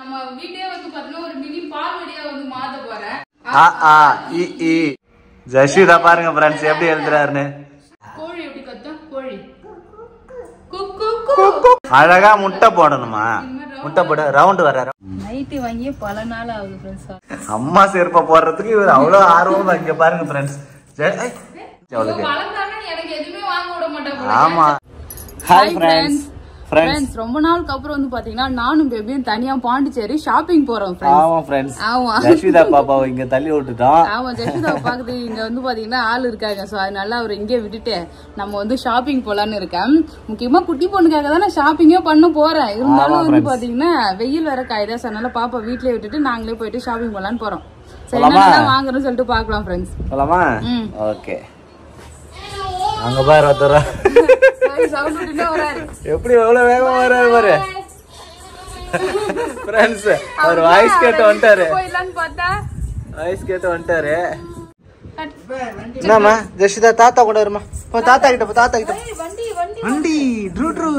நம்ம வீட்லயே வந்து பாத்தீங்கன்னா ஒரு மினி பால்வடியா வந்து மாத்த போறேன். ஜஷிதா பாருங்க फ्रेंड्स எப்படி எழுதுறாருன்னு. கோழி எப்படி கத்தும்? கோழி அழகா முட்டை போடணுமா? முட்டை போட ரவுண்ட் வர நைட் வாங்கி பல நாள் ஆகுது फ्रेंड्स. அம்மா செருப்ப போடுறதுக்கு இவர் அவ்வளவு ஆர்வமா இங்க பாருங்க फ्रेंड्स. வளர்ந்தானே எனக்கு எதுவுமே வாங்க விட மாட்டாங்க. ஆமா. Hi friends. फ्रेंड्स ரொம்ப நாளுக்கு அப்புறம் வந்து பாத்தீங்கன்னா நானும் பேபியும் தனியா பாண்டிச்சேரி ஷாப்பிங் போறோம் फ्रेंड्स. ஆமா फ्रेंड्स. ஆமா. ஜஷிதா பாப்பாவை இங்க தள்ளி விட்டுட்டோம். ஆமா ஜஷிதாவை பாக்குது இங்க வந்து பாத்தீங்கன்னா ஆள் இருக்காங்க. சோ அதனால அவர் இங்கே விட்டுட்டு நம்ம வந்து ஷாப்பிங் போலான்னு இருக்கேன். முக்கியமா குட்டி பொண்ணுக்காக தான் நான் ஷாப்பிங்கே பண்ண போறேன். இருந்தாலும் வந்து பாத்தீங்கன்னா வெயில் வேற காயுதா. சோ அதனால பாப்பா வீட்லயே விட்டுட்டு நாங்களே போயிட்டு ஷாப்பிங் போலான்னு போறோம். சரி என்னெல்லாம் வாங்குறோம்னு சொல்லிட்டு பாக்கலாம் फ्रेंड्स. போலாமா? ஓகே. அங்க பாரு ஒருத்தர் எப்படி எவ்வளவு வேகமா வராரு பாரு फ्रेंड्स. அவர் வாய்ஸ் கேட்டு வந்துட்டாரு. வாய்ஸ் கேட்டு வந்துட்டாரு. என்னம்மா ஜஷிதா தாத்தா கூட வருமா? போ தாத்தா கிட்ட போ. தாத்தா கிட்ட வண்டி ட்ரூ ட்ரூ.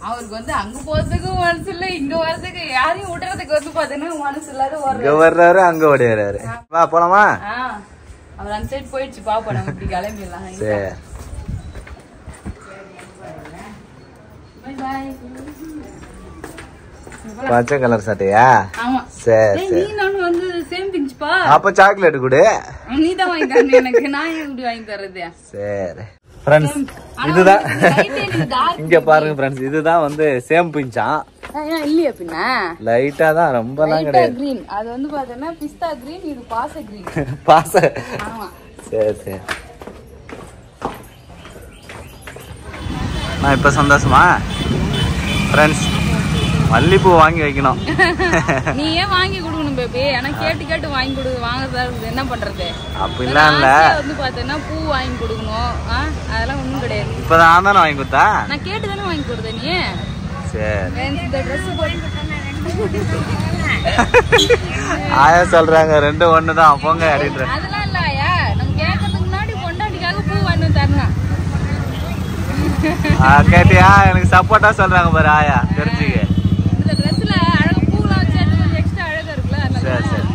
அவருக்கு வந்து அங்க போறதுக்கு மனசு இல்ல, இங்க வர்றதுக்கு யாரையும் விடுறதுக்கு வந்து பாத்தீங்கன்னா மனசு இல்லாத இங்க வர்றாரு அங்க ஓடிறாரு. வா போலாமா? அவர் அந்த சைடு போயிடுச்சு. பாப்பா நம்ம இப்படி கிளம்பிடலாம். சரி பச்சை கலர் சட்டையா? ஆமா. சரி நீ நானும் வந்து சேம் பிஞ்ச் பா. அப்ப சாக்லேட் குடு. நீ தான் வாங்கி தரணும் எனக்கு. நான் ஏன் இப்படி வாங்கி தரது? சரி फ्रेंड्स. இதுதான் இங்க பாருங்க फ्रेंड्स. இதுதான் வந்து சேம் பிஞ்சா இல்லையா? பின்ன லைட்டா தான், ரொம்பலாம் கிடையாது. கிரீன் அது வந்து பாத்தீங்கன்னா பிஸ்தா கிரீன், இது பாச கிரீன். பாச. ஆமா. சரி சரி. நான் இப்ப சந்தோஷமா फ्रेंड्स? மல்லிப்பூ வாங்கி வைக்கணும். நீ ஏன் வாங்கி கொடுக்கணும் பேபி? எனக்கு கேட்டு கேட்டு வாங்கி கொடு. வாங்குறதா இருக்குது என்ன பண்றது? அப்படிலாம் இல்ல. வந்து பாத்தீங்கன்னா பூ வாங்கி கொடுக்கணும். அதெல்லாம் ஒண்ணும் கிடையாது. இப்பதான் தானே வாங்கி கொடுத்தா? நான் கேட்டு தானே வாங்கி கொடுத்தேன். நீ சரி இந்த ட்ரெஸ் ஆயா சொல்றாங்க ரெண்டு ஒண்ணுதான் போங்க அப்படின்ற. அதெல்லாம் இல்ல ஆயா. நம்ம கேட்கறதுக்கு முன்னாடி பொண்டாட்டிக்காக பூ வாங்கி தரணும். கேட்டியா? எனக்கு சப்போர்ட்டா சொல்றாங்க பாரு ஆயா. தெரிஞ்சுக்க. இந்த ட்ரெஸ்ல அழகா பூலாம் வச்சு கொஞ்சம் எக்ஸ்ட்ரா அழகா இருக்குல்ல. சரி சரி.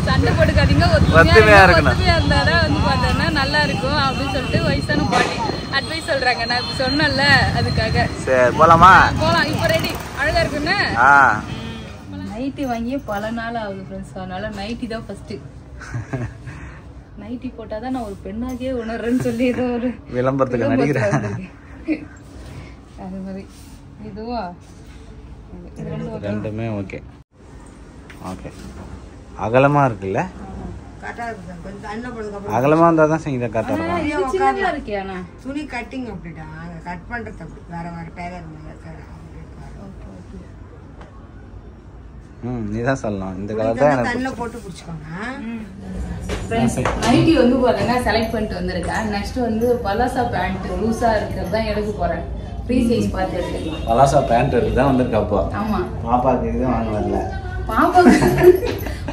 சண்டை போட்டுக்காதீங்க. ஒத்துமையா இருந்தாதான் வந்து பார்த்தோன்னா நல்லா இருக்கும் அப்படின்னு சொல்லிட்டு வயசான பாட்டி அட்வைஸ் சொல்றாங்க. நான் இப்ப சொன்னேன்ல அதுக்காக. சரி போலாமா? போலாம். இப்ப ரெடி. அழகா இருக்குன்னு நைட்டி வாங்கி பல நாள் ஆகுது ஃப்ரெண்ட்ஸ். அதனால நைட்டி தான் ஃபர்ஸ்ட். நைட்டி போட்டாதான் நான் ஒரு பெண்ணாகவே உணர்றேன்னு சொல்லி ஏதோ ஒரு விளம்பரத்துக்கு நடிக்கிறேன். அது மாதிரி இதுவா ரெண்டுமே ஓகே. ஓகே. அகலமா இருக்குல்ல? அகலமா இருந்தா தான் செய்யுத கரெக்டா இருக்கும். சின்னதா இருக்கே. ஆனா துணி கட்டிங் அப்படிடா. கட் பண்றது அப்படி வேற வேற டேலர் மாதிரி. நீதான் சொல்லலாம். இந்த கலர் தான் எனக்கு தண்ணில போட்டு புடிச்சுக்கோங்க. நைட்டி வந்து பாத்தீங்கன்னா செலக்ட் பண்ணிட்டு வந்திருக்கேன். நெக்ஸ்ட் வந்து பலாசா பேண்ட் லூசா இருக்கிறது தான் எடுக்க போறேன். ஃப்ரீ சைஸ் பார்த்து எடுத்துக்கலாம். பலாசா பேண்ட் இருக்குதான் வந்திருக்கு. அப்போ ஆமா பாப்பாக்கு இது வாங்க வரல.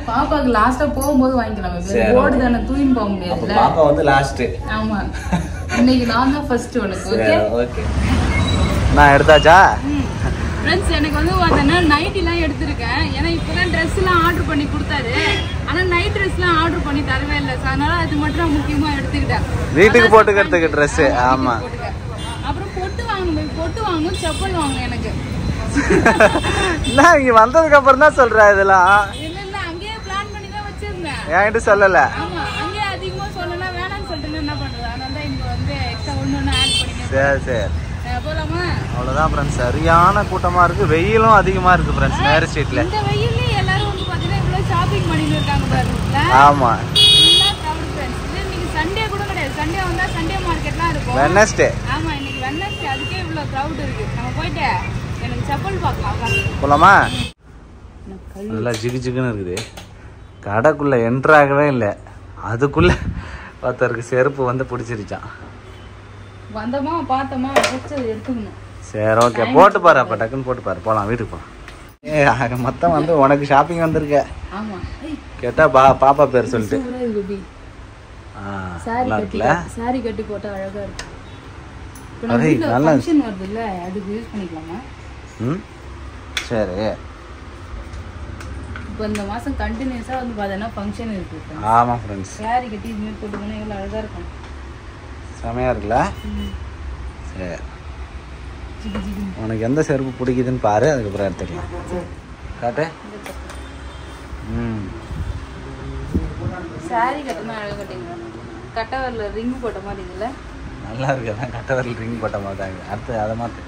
பாப்பாக்கு லாஸ்டா போகும்போது வாங்கிக்கலாம். போர்டு தானே தூயின் போக முடியாதுல்ல. பாப்பா வந்து லாஸ்ட். ஆமா. இன்னைக்கு நான் தான் ஃபர்ஸ்ட் உனக்கு. Okay okay. நான் எடுத்தாச்சா ஃப்ரெண்ட்ஸ்? எனக்கு வந்து பார்த்தோன்னா நைட்டிலாம் எடுத்திருக்கேன். ஏன்னா இப்போதான் ட்ரெஸ்லாம் ஆர்டர் பண்ணி கொடுத்தாரு. ஆனால் நைட் ட்ரெஸ்லாம் ஆர்டர் பண்ணி தரவே இல்லை. அதனால அது மட்டும் நான் முக்கியமாக எடுத்துக்கிட்டேன். வீட்டுக்கு போட்டுக்கிறதுக்கு ட்ரெஸ். ஆமா. அப்புறம் பொட்டு வாங்கணும். பொட்டு வாங்கணும், செப்பல் வாங்கணும் எனக்கு. நான் இங்க வந்ததுக்கு அப்புறம் தான் சொல்றேன் இதெல்லாம். இல்ல அங்கேயே பிளான் பண்ணி தான் வச்சிருந்தேன். என்கிட்ட சொல்லல. ஆமா அங்கேயே அதிகமா சொல்லனா வேணாம்னு சொல்லிட்டு என்ன பண்றது? அதனால தான் இங்க வந்து எக்ஸ்ட்ரா ஒண்ணு ஆட் பண்ணிட்டேன். சரி சரி போலாமா? அவ்வளவுதான் ஃப்ரெண்ட்ஸ். சரியான கூட்டமா இருக்கு. வெயிலும் அதிகமா இருக்கு ஃப்ரெண்ட்ஸ். நேரு ஸ்ட்ரீட்ல இந்த வெயில்ல எல்லாரும் வந்து பாத்தீங்கன்னா இவ்வளவு ஷாப்பிங் பண்ணிட்டு இருக்காங்க பாருங்க. ஆமா. இன்னைக்கு சண்டே கூட கிடையாது. சண்டே வந்தா சண்டே மார்க்கெட்லாம் இருக்கும். வெட்னஸ்டே. ஆமா இன்னைக்கு வெட்னஸ்டே. அதுக்கே இவ்வளவு கிரவுட் இருக்கு. நம்ம போயிட்டு எனக்கு செப்பல் பார்க்கலாம். போலாமா? நல்லா ஜிகு ஜிகுன்னு இருக்குது. கடைக்குள்ள என்ட்ரு ஆகவே இல்லை. அதுக்குள்ள ஒருத்தருக்கு செருப்பு வந்து பிடிச்சிருச்சான். வந்தமா பார்த்தமா எடுத்துக்கணும். சரி ஓகே. போட்டு பாரு. அப்ப டக்குன்னு போட்டு பாரு. போலாம் வீட்டுக்கு போலாம். மொத்தம் வந்து உனக்கு ஷாப்பிங் வந்திருக்க. ஆமா. கேட்டா பாப்பா பேர் சொல்லிட்டு. சாரி கட்டி போட்டா அழகா இருக்கு. நல்லா ஃபங்க்ஷன் வருதுல்ல அதுக்கு யூஸ் பண்ணிக்கலாமா? சரி. இப்போ இந்த மாசம் கண்டினியூஸா வந்து பார்த்தா ஃபங்க்ஷன் இருக்கு. ஆமா ஃப்ரெண்ட்ஸ். சாரி கட்டி இதுமே போட்டுக்கணும் எவ்வளவு அழகா இருக்கும். செமையா இருக்குல்ல? சரி. உனக்கு எந்த செருப்பு பிடிக்குதுன்னு பாரு, அதுக்கப்புறம் எடுத்துக்கலாம். காட்டு. சாரி கட்டினா அழகா கட்டிங்க. கட்டவரில் ரிங் போட்ட மாதிரி இருக்குல்ல? நல்லா இருக்கு. அதான் கட்டவரில் ரிங் போட்ட மாதிரி தான். அடுத்து அதை மாற்று.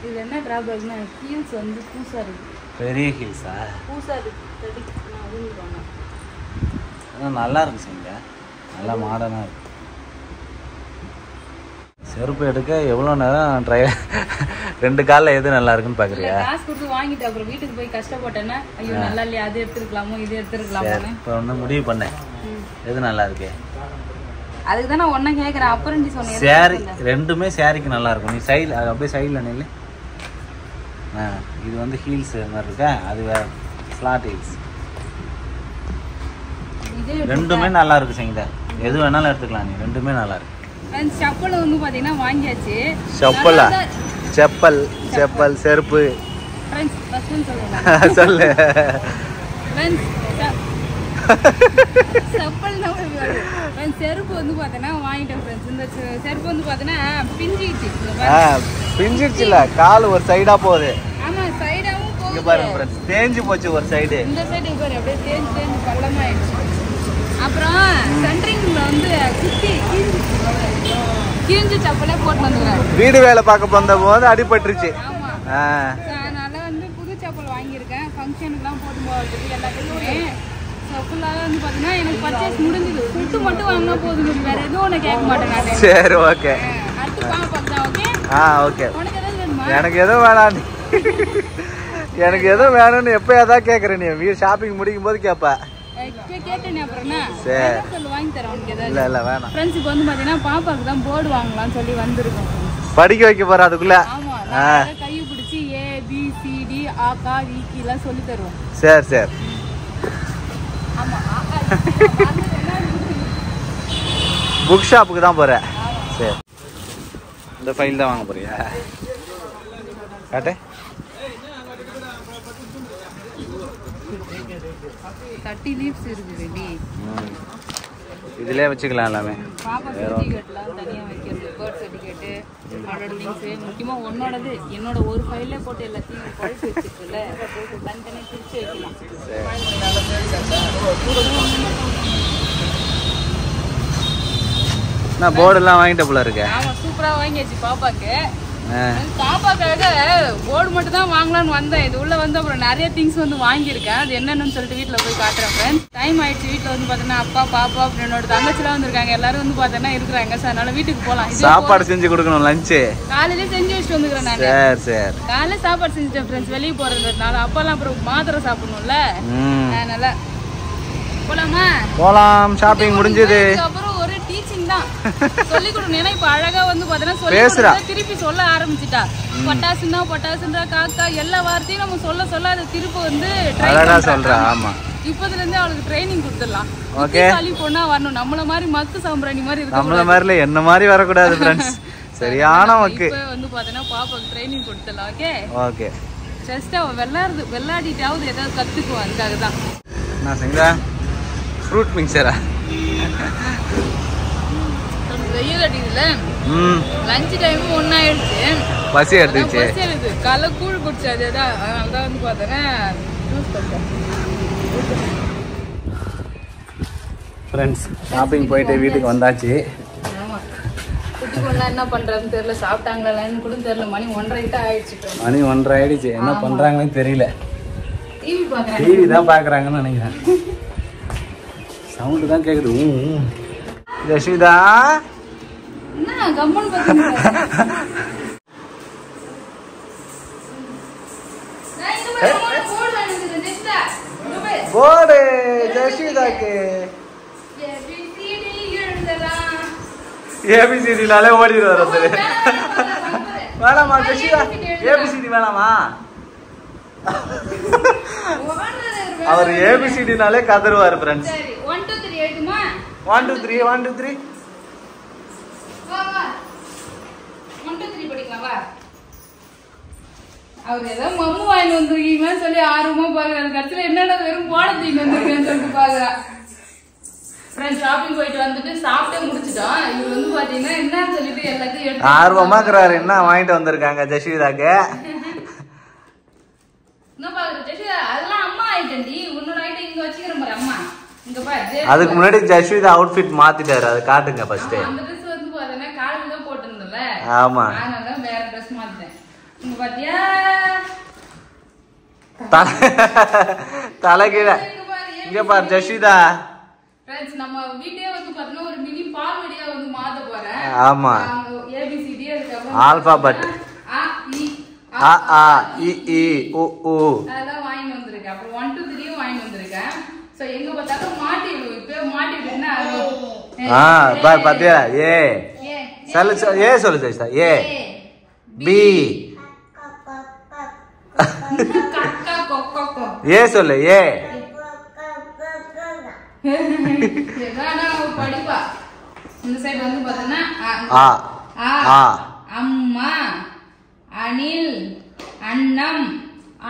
இது என்ன டிராபேக்னா ஹீல்ஸ் வந்து பூசா இருக்கு. பெரிய ஹீல்ஸா? பூசா இருக்கு. நல்லா இருக்கு சிங்க. நல்லா மாடர்னாக இருக்கு. செருப்பு எடுக்க எவ்வளோ நேரம் ட்ரை 2 காலில் எது நல்லா இருக்குன்னு பார்க்குறியா? காசு கொடுத்து வாங்கிட்டு அப்புறம் வீட்டுக்கு போய் கஷ்டப்பட்டேன்னா ஐயோ நல்லா இல்லையா அது எடுத்துருக்கலாமோ இது எடுத்துருக்கலாமோ. இப்போ ஒன்று முடிவு பண்ணேன் எது நல்லா இருக்கு. அதுக்கு தான் நான் ஒன்றை கேட்குறேன். அப்புறம் நீ சொன்னேன் சேரீ ரெண்டுமே சேரீக்கு நல்லா இருக்கும். நீ சைடில் அப்படியே சைடில் நில்லு. இது வந்து ஹீல்ஸ் மாதிரி இருக்கா, அது வேறு ஃப்ளாட் ஹீல்ஸ். ரெண்டுமே நல்லா இருக்கு சங்கீதா. எது வேணாலும் எடுத்துக்கலாம் நீ. ரெண்டுமே நல்லா இருக்கு. செப்பல் வந்து பார்த்தீங்கன்னா வாங்கியாச்சு. செப்பலா? செப்பல் செப்பல் செருப்பு சொல்லு. செருப்பு வந்து பார்த்தீங்கன்னா வாங்கிட்டேன் ஃப்ரெண்ட்ஸ். இந்த செருப்பு வந்து பார்த்தீங்கன்னா பிஞ்சிடுச்சு. பிஞ்சிடுச்சு இல்ல, கால் ஒரு சைடா போகுது. ஆமா சைடாவும் போகுது. இங்க பாருங்க ஃப்ரெண்ட்ஸ், தேஞ்சு போச்சு ஒரு சைடு. இந்த சைடு பாரு அப்படியே தேஞ்சு பள்ளமாயிடுச்சு. அப்புறம் சென்டரிங்ல வந்து கிழிஞ்சு செப்பலே போட்டு வந்துக்கிறேன். வீடு வேலை பார்க்க வந்த போது அடிபட்டுருச்சு. அதனால வந்து புது செப்பல் வாங்கியிருக்கேன். ஃபங்க்ஷனுக்குலாம் போட்டு போகிறதுக்கு எல்லாத்துக்குமே. ஃபுல்லாக வந்து பார்த்தீங்கன்னா எனக்கு பர்ச்சேஸ் முடிஞ்சுது. ஃபுட்டு மட்டும் வாங்கினா போதும், வேற எதுவும் ஒன்று கேட்க மாட்டேன் நான். சரி ஓகே. அடுத்து பார்த்தா ஓகே. ஓகே. உனக்கு எதாவது வேணுமா? எனக்கு எதுவும் வேணாம். எனக்கு எதுவும் வேணும்னு எப்போ எதாவது கேட்குறேன். நீ வீடு ஷாப்பிங் முடிக்கும் போது கேட்ப. கேட்டேன் அப்புறம் என்ன சொல்லு வாங்கி தரேன் உனக்கு ஏதாவது. இல்லை வேணாம். ஃப்ரெண்ட்ஸ் இப்போ வந்து பார்த்தீங்கன்னா பாப்பாவுக்கு தான் போர்டு வாங்கலாம்னு சொல்லி வந்திருக்கோம். படிக்க வைக்க போற அதுக்குள்ள. ஆமா கையை பிடிச்சி ABCD ஆகா வீக்கிலாம் சொல்லி தருவோம். சரி சரி. ஆமா புக் ஷாப்புக்கு தான் போறேன். சரி. இந்த ஃபைல் தான் வாங்க போறியா? காட்டு. 30 லீவ்ஸ் இருக்கு ரெடி. இதுலயே வச்சுக்கலாம் எல்லாமே. பாப்பா சர்டிஃபிகேட்லாம் தனியாக வைக்கிறது, பர்த் சர்டிஃபிகேட்டு, அவளோட திங்ஸு, முக்கியமாக உன்னோடது என்னோட ஒரு ஃபைல்லே போட்டு எல்லாத்தையும் குழச்சி வச்சுருக்குல்ல, தனித்தனியாக பிரித்து வைக்கலாம். நான் போர்டெல்லாம் வாங்கிட்ட போல இருக்கேன். ஆமாம் சூப்பராக வாங்கியாச்சு பாப்பாக்கு. பாப்பாக்காக போர்டு மட்டும் தான் வாங்கலான்னு வந்தேன். இது உள்ள வந்து அப்புறம் நிறைய திங்ஸ் வந்து வாங்கியிருக்கேன். அது என்னன்னு சொல்லிட்டு வீட்டில் போய் காட்டுறேன் ஃப்ரெண்ட்ஸ். டைம் ஆயிடுச்சு. வீட்டில் வந்து பார்த்தீங்கன்னா அப்பா பாப்பா அப்புறம் என்னோட தங்கச்சிலாம் வந்திருக்காங்க. எல்லாரும் வந்து பார்த்தோன்னா இருக்கிறாங்க. சார் அதனால வீட்டுக்கு போகலாம். சாப்பாடு செஞ்சு கொடுக்கணும். லஞ்சு காலையிலே செஞ்சு வச்சுட்டு வந்துக்கிறேன் நான். சரி சரி. காலையில சாப்பாடு செஞ்சுட்டேன் ஃப்ரெண்ட்ஸ். வெளியே போறதுனால அப்பெல்லாம் அப்புறம் மாத்திரை சாப்பிடணும்ல, அதனால போலாமா? போலாம். ஷாப்பிங் முடிஞ்சது. அப்புறம் ஒரு டீச்சிங் தான் சொல்லி கொடுக்கணும். ஏன்னா இப்ப அழகா வந்து பாத்தீங்கன்னா சொல்லி திருப்பி சொல்ல ஆரம்பிச்சுட்டா. பொட்டாசுன்னா பொட்டாசுன்றா, காக்கா எல்லா வார்த்தையும் நம்ம சொல்ல சொல்ல அதை திருப்பி வந்து சொல்றா. ஆமா இப்பதுல இருந்து அவளுக்கு ட்ரைனிங் கொடுத்துடலாம். ஓகே பொண்ணா வரணும். நம்மள மாதிரி மக்கு சாம்பிராணி மாதிரி இருக்கு. நம்மள மாதிரி என்ன மாதிரி வரக்கூடாது ஃப்ரெண்ட்ஸ். சரியான மக்கு. இப்ப வந்து பாத்தீங்கன்னா பாப்பாக்கு ட்ரைனிங் கொடுத்துடலாம். Okay okay. ஜஸ்ட் அவ விளையாடிட்டாவது ஏதாவது கத்துக்குவா. அதுக்காக தான் நான் செஞ்சா ஃப்ரூட் மிக்சரா வெயில் அடிக்குதுல. Lunch time ஒன்னாயிடுச்சு. பசி எடுத்துச்சு. பசி எடுத்து காலை கூழ் குடிச்சு. அதுதான் அதனாலதான் வந்து பார்த்தேன்னா ஜூஸ் பண்ணேன். ஃப்ரெண்ட்ஸ் ஷாப்பிங் போயிட்டு வீட்டுக்கு வந்தாச்சு. ஆமாம் குட்டி பொண்ணா என்ன பண்ணுறதுன்னு தெரியல. சாப்பிட்டாங்களான்னு கூட தெரியல. மணி 1:30 ஆயிடுச்சு. மணி 1:30 ஆயிடுச்சு. என்ன பண்ணுறாங்கன்னு தெரியல. டிவி பார்க்குறேன். டிவி தான் பார்க்குறாங்கன்னு நினைக்கிறேன். சவுண்டு தான் கேட்குது. ஜெஷிதா என்ன கம்மன் பார்த்து போடு ஜெஷிதாக்கு ஏபிசிடினாலே ஓடிடுவார். வேணாமா ஜெஷிதா? ஏபிசிடி வேணாமா? அவர் ஏபிசிடினாலே கதறுவார் ஃப்ரெண்ட்ஸ். 1 2 3 எழுதுமா? 1 2 3 1 2 3 வா வா 1 2 3 படிக்கலாம் வா. அவர் ஏதோ மம்மு வாங்கி வந்துருக்கீங்களான்னு சொல்லி ஆர்வமா பாக்குறாரு. கடைசியில என்னடா வெறும் போட தூக்கி வந்திருக்கேன்னு சொல்லிட்டு பாக்குறா. ஃப்ரெண்ட் ஷாப்பிங் போயிட்டு வந்துட்டு சாப்பிட்டே முடிச்சிட்டோம். இவர் வந்து பாத்தீங்கன்னா என்ன சொல்லிட்டு எல்லாத்தையும் எடுத்து ஆர்வமா இருக்கிறாரு. என்ன வாங்கிட்டு வந்திருக்காங்க ஜஸ்விதாக்கு? என்ன பாக்குற ஜஸ்விதா? அதெல்லாம் அம்மா ஐட்டம்டி. உன்னோட ஐட்டம் இங்க வச்சுக்கிற மாதிரி அம்மா. இங்க பாரு. அதுக்கு முன்னாடி ஜஸ்விதா அவுட்ஃபிட் மாத்திட்டாரு. அது காட்டுங்க ஃபர்ஸ்ட். அந்த Dress வந்து பாத்தீங்கன்னா காலையில தான் போட்டுருந்தல. ஆமா. அதனால வேற Dress மாத்திட்டேன். இங்க பாத்தியா? தலைகீழ. இங்க பாரு ஜஸ்விதா. ஃப்ரெண்ட்ஸ் நம்ம வீடியோ வந்து பாத்தீங்கன்னா ஒரு மினி பால் வீடியோ வந்து மாத்த போறேன். ஆமா. ABCD அதுக்கு அப்புறம் ஆல்பாபெட். ஆ ஆ இ இ உ உ அதெல்லாம் வாங்கி வந்திருக்கேன். அப்புறம் 1 2 3 வாங்கி வந்திருக்கேன். சோ எங்க பார்த்தாலும் மாட்டி விடுவோம். இப்போ மாட்டி விடுனா பாரு பாத்தியா? ஏ சொல்லு ஏ சொல்லு ஜஸ்விதா. ஏ பி கக்கா கொக்கோ ஏ சொல்லு. ஏ ஏதானா படிப்பா. இந்த சைடு வந்து பார்த்தனா ஆ ஆ அம்மா அனில் அண்ணம்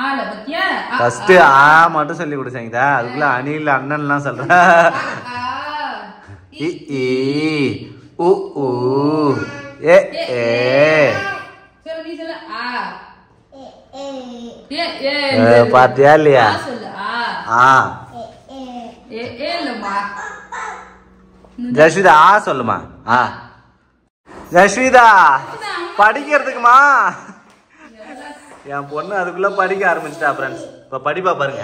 ஆல பத்தியா? ஃபர்ஸ்ட் ஆ மட்டும் சொல்லி கொடுத்தீங்கடா. அதுக்குள்ள அனில் அண்ணன்லாம் சொல்ற. இ இ உ உ ஏ ஏ சொல்லு நீ சொல்லு. ஆ ஏ ஏ பாத்தியா இல்லையா? சொல்லு. ஆ ஏ ஏ இல்லம்மா. ஜஸ்விதா ஆ சொல்லுமா. ஆ ஜஸ்விதா படிக்கிறதுக்குமா? என் பொண்ணு அதுக்குள்ள படிக்க ஆரம்பிச்சிட்டா ஃப்ரெண்ட்ஸ். இப்ப படிப்பா பாருங்க.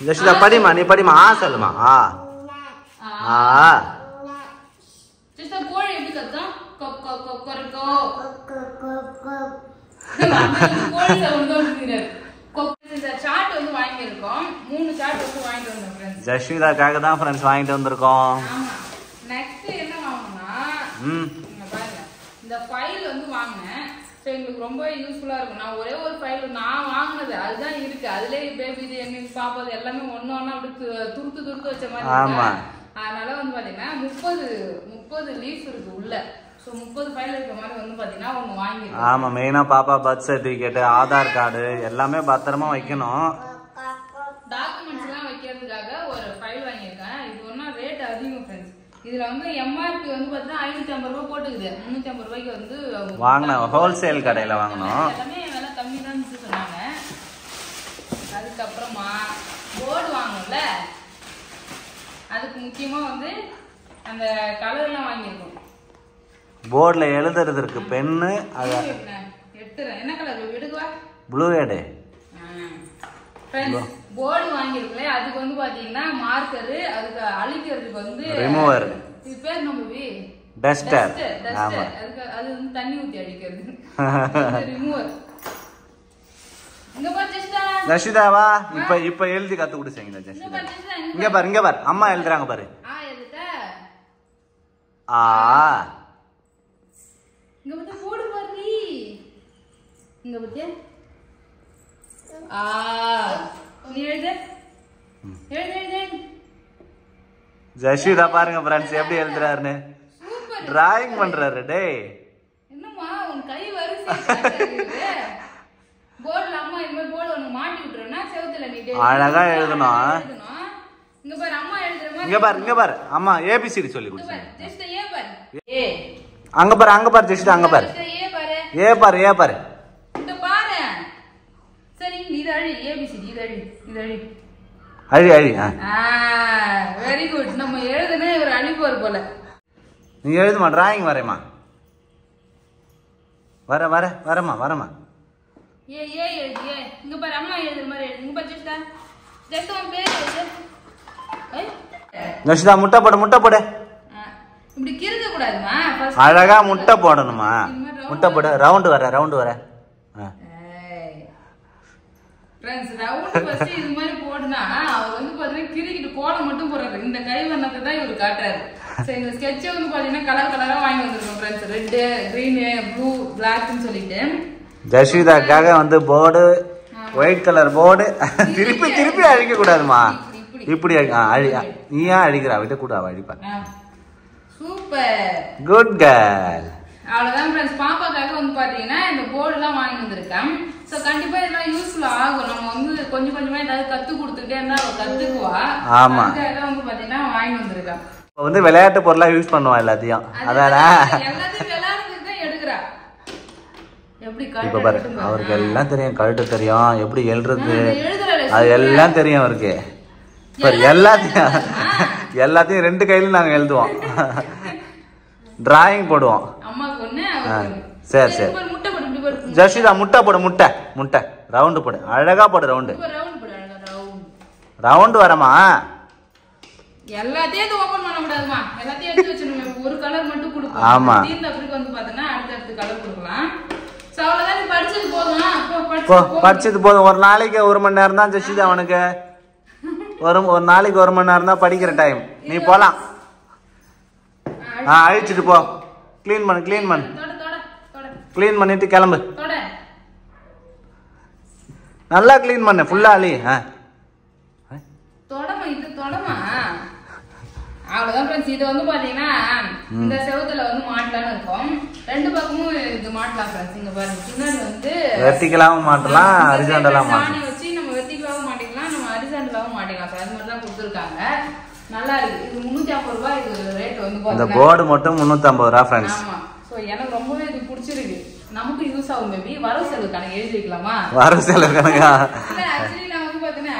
ஜஸ்விதா படிமா. நீ படிமா. ஆ சொல்லுமா. ஆ ஆ ஜஸ்ட் கோழி எப்படி கத்தும்? கொக்கோ கொக்கோ கோழி சவுண்ட் தான் கேக்குறாரு. இந்த சார்ட் வந்து வாங்கி இருக்கோம். 3 சார்ட் வந்து வாங்கிட்டு வந்தோம் फ्रेंड्स. ஜஸ்விதாக்காக தான் ஃப்ரெண்ட்ஸ் வாங்கிட்டு வந்திருக்கோம். ஆமா. நெக்ஸ்ட் என்ன வாங்குனா இங்க பாருங்க. இந்த ஃபைல் வந்து வாங்குனேன். சோ உங்களுக்கு ரொம்ப யூஸ்ஃபுல்லா இருக்கும். நான் ஒரே ஒரு ஃபைல் நான் வாங்குனது அதுதான் இருக்கு. அதுலயே பேபி இது என்ன பாப்பது எல்லாமே ஒண்ணொண்ணா அப்படியே துருத்து வச்ச மாதிரி இருக்கு. ஆமா. அதனால வந்து பாத்தீங்கன்னா 30 லீஃப் இருக்கு உள்ள. சோ 30 ஃபைல் இருக்க மாதிரி வந்து பாத்தீங்கன்னா ஒன்னு வாங்கிருக்கேன். ஆமா. மெயினா பாப்பா பர்த் சர்டிபிகேட், ஆதார் கார்டு எல்லாமே பத்திரமா வைக்கணும். டாக்குமெண்ட்ஸ் எல்லாம் வைக்கிறதுக்காக ஒரு ஃபைல் வாங்கியிருக்கேன். இது ஒன்னா ரேட் அதிகம் फ्रेंड्स. இதுல வந்து எம்ஆர்பி வந்து பாத்தீங்கன்னா 550 ரூபாய் போட்டுக்குது. 350 ரூபாய்க்கு வந்து வாங்கினோம். ஹோல்சேல் கடையில வாங்கினோம். எல்லாமே விலை கம்மி தான் சொன்னாங்க. அதுக்கப்புறமா போர்டு வாங்கணும்ல, அதுக்கு முக்கியமா வந்து அந்த கலர் எல்லாம் வாங்கியிருக்கோம். போர்டுல எழுதுறதுக்கு பென்னு எடுத்துறேன். என்ன கலர் விடுவா? Blue head. ஃப்ரெண்ட்ஸ் போர்டு வாங்கியிருக்கோம். அதுக்கு வந்து பாத்தீங்கன்னா மார்க்கர், அதுக்கு அழிக்கிறதுக்கு வந்து ரிமூவர். இது பேர் நம்ம டஸ்டர். ஆமா. அதுக்கு அது வந்து தண்ணி ஊத்தி அடிக்கிறது. ரிமூவர். இங்க பாரு ஜஸ்டா. ஜஸ்விதாவா இப்ப எழுதி கத்து கொடுத்தீங்க ஜஸ்விதா. இங்க பாரு அம்மா எழுதுறாங்க பாரு. ஆ எழுதுடா. ஆ இங்க வந்து போடு பாரு. இங்க பாத்தியா? ஆ நீ எழுது. எழுது. ஜஸ்விதா பாருங்க ஃப்ரெண்ட்ஸ் எப்படி எழுதுறாருன்னு. சூப்பர். டிராயிங் பண்றாரு. டேய் என்னம்மா உன் கை வரிசை போர்டுல அம்மா இந்த மாதிரி போர்டு ஒன்னு மாட்டி விட்டுறேன்னா செவுத்துல நீ அழகா எழுதணும். இங்க பாரு அம்மா எழுதுற மாதிரி. இங்க பாரு அம்மா ஏபிசிடி சொல்லி கொடுங்க. ஜஸ்ட் ஏ பாரு. ஏ அங்க பாரு ஜஸ்விதா. அங்க பாரு. ஏ பாரு. ஏ பாரு. இந்த பாரு. சரி இது அழி. ஏபிசிடி இது அழி. அழி. Very good. நம்ம எழுதுனே ஒரு அழிப்பார் போல. நீ எழுதுமா. டிராயிங் வரேம்மா. வரமா. ஏ எழுது. ஏ இங்க பாரு அம்மா எழுதுற மாதிரி எழுது. இங்க பாரு ஜஸ்ட் உன் பேர் எழுது. ஜஸ்விதா முட்டை போடு. இப்படி கிறுக்க கூடாதுமா. அழகா முட்டை போடணுமா. முட்டை போடு. ரவுண்ட் வர. फ्रेंड्स ரவுண்ட் ஃபர்ஸ்ட் இது மாதிரி போடுனா அவர் வந்து பாத்தீங்கன்னா கிறுக்கிட்டு கோலம் மட்டும் போறாரு. இந்த கை வண்ணத்தை தான் இவர் காட்டுறாரு. சோ இந்த ஸ்கெட்ச் வந்து பாத்தீங்கன்னா கலரா வாங்கி வந்திருக்கோம் फ्रेंड्स. ரெட், கிரீன், ப்ளூ, பிளாக்னு சொல்லிட்டு ஜஸ்விதாக்காக வந்து போர்டு ஒயிட் கலர் போர்டு. திருப்பி அழிக்க கூடாதுமா. இப்படி இப்படி நீ ஏன் அழிக்கிறா விட்ட கூட அவ அழிப்பா. Super good girl. அவ்வளவுதான் ஃப்ரெண்ட்ஸ். பாப்பாக்காக வந்து பாத்தீங்கன்னா இந்த போர்டு எல்லாம் வாங்கி வந்திருக்கேன். சோ கண்டிப்பா இதெல்லாம் யூஸ்ஃபுல் ஆகும். நம்ம வந்து கொஞ்சம் கொஞ்சமா ஏதாவது கத்து கொடுத்துட்டே இருந்தா அவ கத்துக்குவா. ஆமா, அதுக்காக வந்து பாத்தீங்கன்னா வாங்கி வந்திருக்கேன். இப்ப வந்து விளையாட்டு பொருளா யூஸ் பண்ணுவா எல்லாத்தையும். அதானே எல்லாத்தையும் விளையாடுறதுக்கு தான் எடுக்கிறா. எப்படி இப்ப பாரு, அவருக்கு எல்லாம் தெரியும், கழுட்டு தெரியும், எப்படி எழுதுறது அது எல்லாம் தெரியும் அவருக்கு. இப்ப எல்லாத்தையும் 2 கையிலும் நாங்க எழுதுவோம், டிராயிங் போடுவோம். சரி சரி ஜஷிதா, முட்டை போடு, முட்டை முட்டை ரவுண்டு போடு, அழகா போடு, ரவுண்டு வரமா. எல்லாத்தையும் ஓபன் பண்ண கூடாதுமா, எல்லாத்தையும் எடுத்து வச்சிருங்க. ஒரு கலர் மட்டும் கொடுப்போம். ஆமா, தீர்ந்த அப்புறம் வந்து பாத்தீங்கன்னா அடுத்த கலர் கொடுக்கலாம். சோ அவ்வளவுதான், நீ படிச்சது போதும். படிச்சது போதும். ஒரு நாளைக்கு 1 மணி நேரம் தான் ஜஷிதா உனக்கு. ஒரு நாளைக்கு 1 மணி நேரம் தான் படிக்கிற டைம். நீ போலாம். அழிச்சிட்டு போ, கிளீன் பண்ணு, கிளீன் பண்ணிட்டு கிளம்பு. நல்லா கிளீன் பண்ணு, ஃபுல்லா அழி. அவ்வளவுதான் ஃப்ரெண்ட்ஸ். இது வந்து பாத்தீங்கன்னா இந்த செவுத்துல வந்து மாட்டலாம்னு இருக்கும். 2 பக்கமும் இது மாட்டலாம் ஃப்ரெண்ட்ஸ். இங்க பாருங்க, பின்னாடி வந்து வெர்டிகலாவும் மாட்டலாம், ஹரிசாண்டலாவும் மாட்டலாம். சாணி வச்சு நம்ம வெர்டிகலாவும் மாட்டிக்கலாம், நம்ம ஹரிசாண்டலாவும் மாட்டிக்கலாம். அது மாதிரி தான் கொடுத்துருக்காங்க. நல்லா இருக்கு. இது 350 ரூபாய். இது ரேட் வந்து பாத்தீங்கன்னா இந்த போர்டு மட்டும் 350 ரூபாய் ஃப்ரெண்ட்ஸ். ஆமா. சோ எனக்கு ரொம்பவே இது பிடிச்சிருக்கு. நமக்கு யூஸ் ஆகும். மேபி வரவு செலவு கணக்கு எழுதி வைக்கலாமா? வரவு செலவு கணக்கா? ஆக்சுவலி நான் வந்து பாத்தீங்கன்னா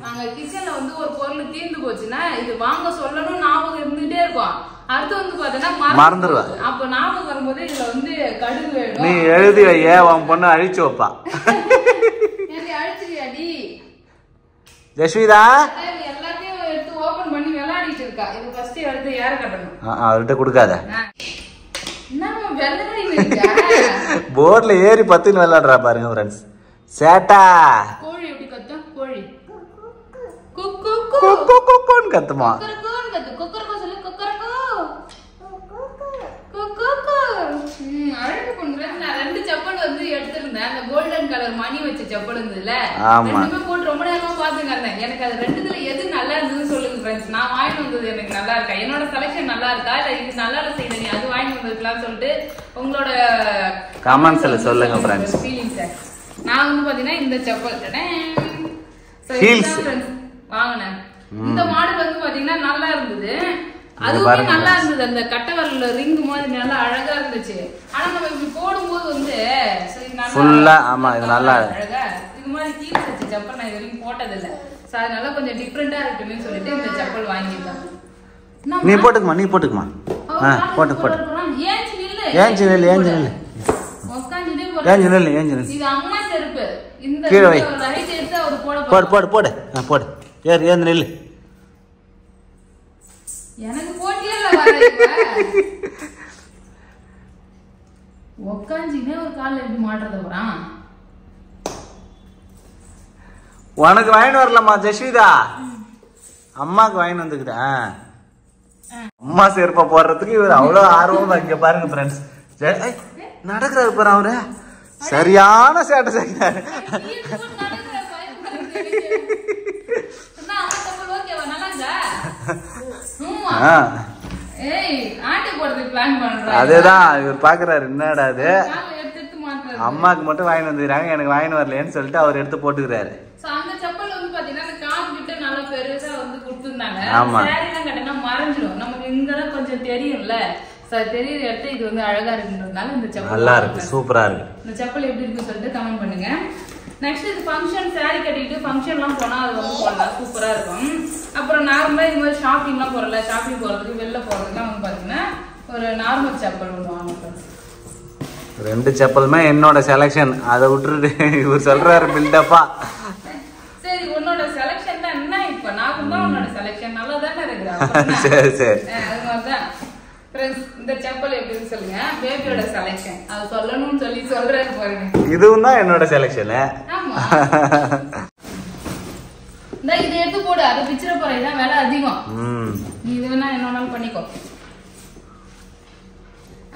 நாங்க கிச்சன்ல வந்து ஒரு பொருள் தீர்ந்து போச்சுன்னா இது வாங்க சொல்லணும் ஞாபகம் இருந்துட்டே இருக்கும். அடுத்து வந்து பாத்தீங்கன்னா மறந்துடுவேன். அப்ப ஞாபகம் வரும்போது இதுல வந்து கடுகு வேணும், நீ எழுதி வைய, உன் பொண்ணு அழிச்சு வைப்பா. அழிச்சுடியாடி ஜஸ்விதா, எல்லாத்தையும் எடுத்து ஓபன் பண்ணி விளையாடிட்டு இருக்கா. இது ஃபர்ஸ்ட் எடுத்து யார கட்டணும்? அவர்கிட்ட கொடுக்காத. என்னமா விளையாடிட்டு போர்ட்ல ஏறி 10 விளையாடுறா பாருங்க ஃப்ரெண்ட்ஸ். சேட்டா கோழி எப்படி கத்தும்? கோழி குக்குன்னு கத்துமா. அழகு பண்றேன். நான் 2 செப்பல் வந்து எடுத்திருந்தேன். அந்த கோல்டன் கலர் மணி வச்ச செப்பல் இருந்ததுல, ரெண்டுமே போட்டு ரொம்ப நேரமா பாத்துங்க. எனக்கு அது 2த்துல எது நல்லா இருந்ததுன்னு சொல்லுங்க ஃப்ரெண்ட்ஸ். நான் வாங்கி வந்தது எனக்கு நல்லா இருக்கா, என்னோட செலக்ஷன் நல்லா இருக்கா, இல்ல இது நல்லா செய்யல நீ அது வாங்கி வந்திருக்கலாம்னு சொல்லிட்டு உங்களோட கமெண்ட்ஸ்ல சொல்லுங்க ஃப்ரெண்ட்ஸ். நான் வந்து பாத்தீங்கன்னா இந்த செப்பல் வாங்கினேன். இந்த மாடல் வந்து பாத்தீங்கன்னா நல்லா இருந்தது. அதுவுமே நல்லா இருந்தது. அந்த கட்டை வரல ரிங் மாதிரி நல்லா அழகா இருந்துச்சு. ஆனா நம்ம இப்படி போடும்போது வந்து ஃபுல்லா ஆமா இது நல்லா அழகா இது மாதிரி கீழ் வச்ச செப்பல் நான் இது வரைக்கும் போட்டது இல்ல. சோ அதனால கொஞ்சம் டிஃபரெண்டா இருக்குன்னு சொல்லிட்டு இந்த செப்பல் வாங்கிட்டேன். நீ போட்டுக்குமா, நீ போட்டுக்குமா. போட்டு ஏஞ்சி நில்லு இது அம்மா செருப்பு. இந்த கீழே வை, ரைட் எடுத்து அவர் போடு ஏறு, ஏந்து நில்லு. எனக்கு போட்டியே இல்ல வர. உட்காந்துனே ஒரு கால்ல எப்படி மாட்டறத போறான். உனக்கு வாங்கிட்டு வரலாமா ஜஸ்விதா? அம்மாக்கு வாங்கிட்டு வந்துக்குதா? அம்மா செருப்பா போடுறதுக்கு இவர் அவ்வளவு ஆர்வமா. இங்க பாருங்க ஃப்ரெண்ட்ஸ், நடக்கிறாரு பாரு அவரு. சரியான சேட்டை செய்யறாரு. அதேதான் இவர் பாக்குறாரு. என்னடா அது, அம்மாக்கு மட்டும் வாங்கி வந்துக்கிறாங்க, எனக்கு வாங்கி வரலன்னு சொல்லிட்டு அவர் எடுத்து போட்டுக்கிறாரு. ஆமா, கொஞ்சம் தெரியும்ல, தெரியுற இடத்துல இது வந்து அழகா இருக்குன்றதுனால இந்த செப்பல் நல்லா இருக்கு, சூப்பரா இருக்கு. இந்த செப்பல் எப்படி இருக்குன்னு சொல்லிட்டு கமெண்ட் பண்ணுங்க. நெக்ஸ்ட் இது ஃபங்க்ஷன் சாரி கட்டிட்டு ஃபங்க்ஷன்லாம் போனா அது வந்து போடலாம், சூப்பரா இருக்கும். அப்புறம் நார்மலா இது மாதிரி ஷாப்பிங்லாம் போறல, ஷாப்பிங் போறதுக்கு வெளில போறதுக்குலாம் வந்து பாத்தீங்கன்னா ஒரு நார்மல் செப்பல் ஒன்று வாங்கணும். 2 செப்பலுமே என்னோட செலக்ஷன். அதை விட்டுட்டு இவர் சொல்றாரு பில்டப்பா. சரி, உன்னோட செலக்ஷன் தான் என்ன? இப்ப நான் தான் உன்னோட செலக்ஷன் நல்லா தானே இருக்கு. சரி சரி, அது மாதிரிதான் இந்த செப்பல் எப்படின்னு சொல்லுங்க. பேபியோட செலக்ஷன் அது சொல்லணும்னு சொல்லி சொல்றாரு பாருங்க. இதுவும் தான் என்னோட செலக்ஷன். ஆமா, இந்த இதை எடுத்து போடு, அதை பிச்சிர போற. இதான் விலை அதிகம். நீ இது வேணா என்னன்னாலும் பண்ணிக்கோ.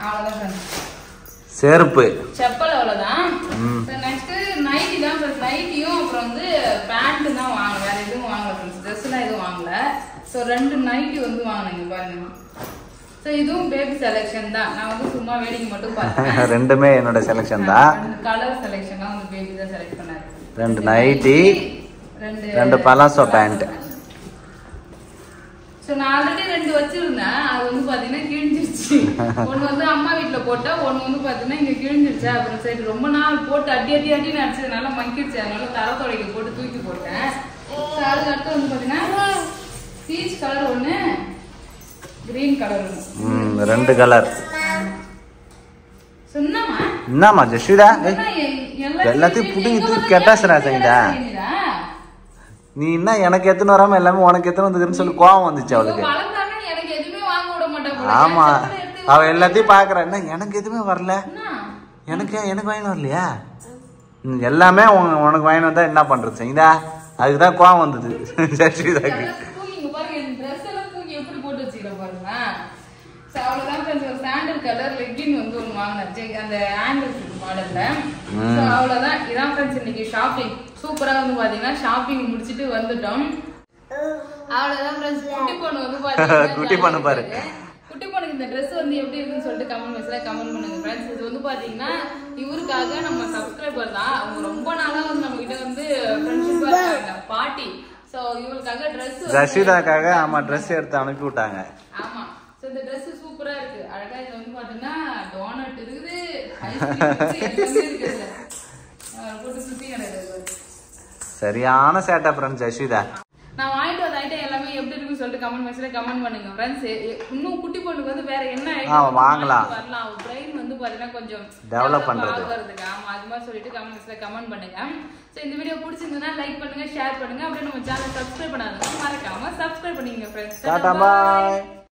அவ்வளவுதான் செருப்பு செப்பல் அவ்வளவுதான். நெக்ஸ்ட் நைட்டி தான். நைட்டியும் அப்புறம் வந்து பேண்ட் தான் வாங்க, வேற எதுவும் வாங்கல. ட்ரெஸ் எல்லாம் எதுவும் ஸோ 2 நைட்டி வந்து வாங்கினேங்க பாருங்க. ஸோ இதுவும் பேபி செலெக்ஷன் தான். நான் வந்து சும்மா வேடிக்கை மட்டும் பார்த்தேன். ரெண்டுமே என்னோட செலெக்ஷன் தான். கலர் செலெக்ஷன்லாம் வந்து பேபி தான் செலக்ட் பண்ணாரு. 2 நைட்டி 2 பலாசோ பேண்ட். ஸோ நான் ஆல்ரெடி 2 வச்சிருந்தேன். அது வந்து பார்த்தீங்கன்னா கிழிஞ்சிருச்சு. ஒன்று வந்து அம்மா வீட்டில் போட்டால் ஒன்று வந்து பார்த்தீங்கன்னா இங்கே கிழிஞ்சிருச்சு. அப்புறம் சரி ரொம்ப நாள் போட்டு அடி அடிச்சுனால மங்கிடுச்சு. அதனால தர தொடைக்க போட்டு தூக்கி போட்டேன். ஸோ அதுக்கு அடுத்து வந்து பார்த்தீங்கன்னா பீச் கலர் ஒன்று, கிரீன் கலர் ஒன்று. 2 கலர். சொன்னமா என்னம்மா ஜெஸ்விதா எல்லாத்தையும் புடிங்கி தூக்கி கெட்டாசரா செய்தா? நீ என்ன எனக்கு எத்தனை வராம எல்லாமே உனக்கு எத்தனை வந்துருன்னு சொல்லி கோவம் வந்துச்சு அவளுக்கு. ஆமா அவ எல்லாத்தையும் பாக்குறா. என்ன எனக்கு எதுவுமே வரல, எனக்கு வாங்கிட்டு வரலையா? எல்லாமே உனக்கு வாங்கிட்டு வந்தா என்ன பண்றது செய்தா? அதுக்குதான் கோவம் வந்தது ஜெஸ்விதாக்கு. சாண்டல் கலர் லெக்கின் வந்து ஒன்று வாங்கினேன் அந்த ஆங்கிள் மாடல்ல. ஸோ அவ்வளோதான். இதான் ஃப்ரெண்ட்ஸ் இன்னைக்கு ஷாப்பிங். சூப்பராக வந்து பார்த்தீங்கன்னா ஷாப்பிங் முடிச்சுட்டு வந்துட்டோம். அவ்வளோதான் ஃப்ரெண்ட்ஸ். குட்டி பொண்ணு வந்து பார்த்தீங்கன்னா குட்டி பொண்ணு பாரு. குட்டி பொண்ணுக்கு இந்த ட்ரெஸ் வந்து எப்படி இருக்குன்னு சொல்லிட்டு கமெண்ட் பாக்ஸ்ல கமெண்ட் பண்ணுங்க ஃப்ரெண்ட்ஸ். இது வந்து பார்த்தீங்கன்னா இவருக்காக நம்ம சப்ஸ்கிரைபர் தான். அவங்க ரொம்ப நாளாக வந்து நம்ம கிட்ட வந்து ஃப்ரெண்ட்ஷிப்பாக இருக்காங்க பாட்டி. ஸோ இவருக்காக ட்ரெஸ் ஜெஸ்விதாக்காக ஆமா ட்ரெஸ் எடுத்து அனுப்பி விட்டாங்க. ஆமா. சோ இந்த Dress சூப்பரா இருக்கு. அழகா இது வந்து பாத்தீங்கன்னா டோனட் இருக்குது, ஐஸ்கிரீம் இருக்குது, எல்லாமே இருக்குது. போட்டு சுத்தி கிடக்குது. சரியான சேட்டா ஃப்ரெண்ட்ஸ் ஜெஸ்விதா. நான் வாங்கிட்டு வந்த ஐட்டம் எல்லாமே எப்படி இருக்குன்னு சொல்லிட்டு கமெண்ட் பாக்ஸ்ல கமெண்ட் பண்ணுங்க ஃப்ரெண்ட்ஸ். இன்னும் குட்டி பொண்ணுக்கு வந்து வேற என்ன ஐட்டம் வாங்கலாம் வரலாம், பிரெயின் வந்து பாத்தீங்கன்னா கொஞ்சம் டெவலப் பண்றது. ஆமா அது மாதிரி சொல்லிட்டு கமெண்ட் பாக்ஸ்ல கமெண்ட் பண்ணுங்க. சோ இந்த வீடியோ பிடிச்சிருந்தா லைக் பண்ணுங்க, ஷேர் பண்ணுங்க. அப்படியே நம்ம சேனலை சப்ஸ்கிரைப் பண்ணாதவங்க மறக்காம சப்ஸ்கிரைப் பண்ணிக்கங்க ஃப்ரெண்ட்ஸ். Tata bye.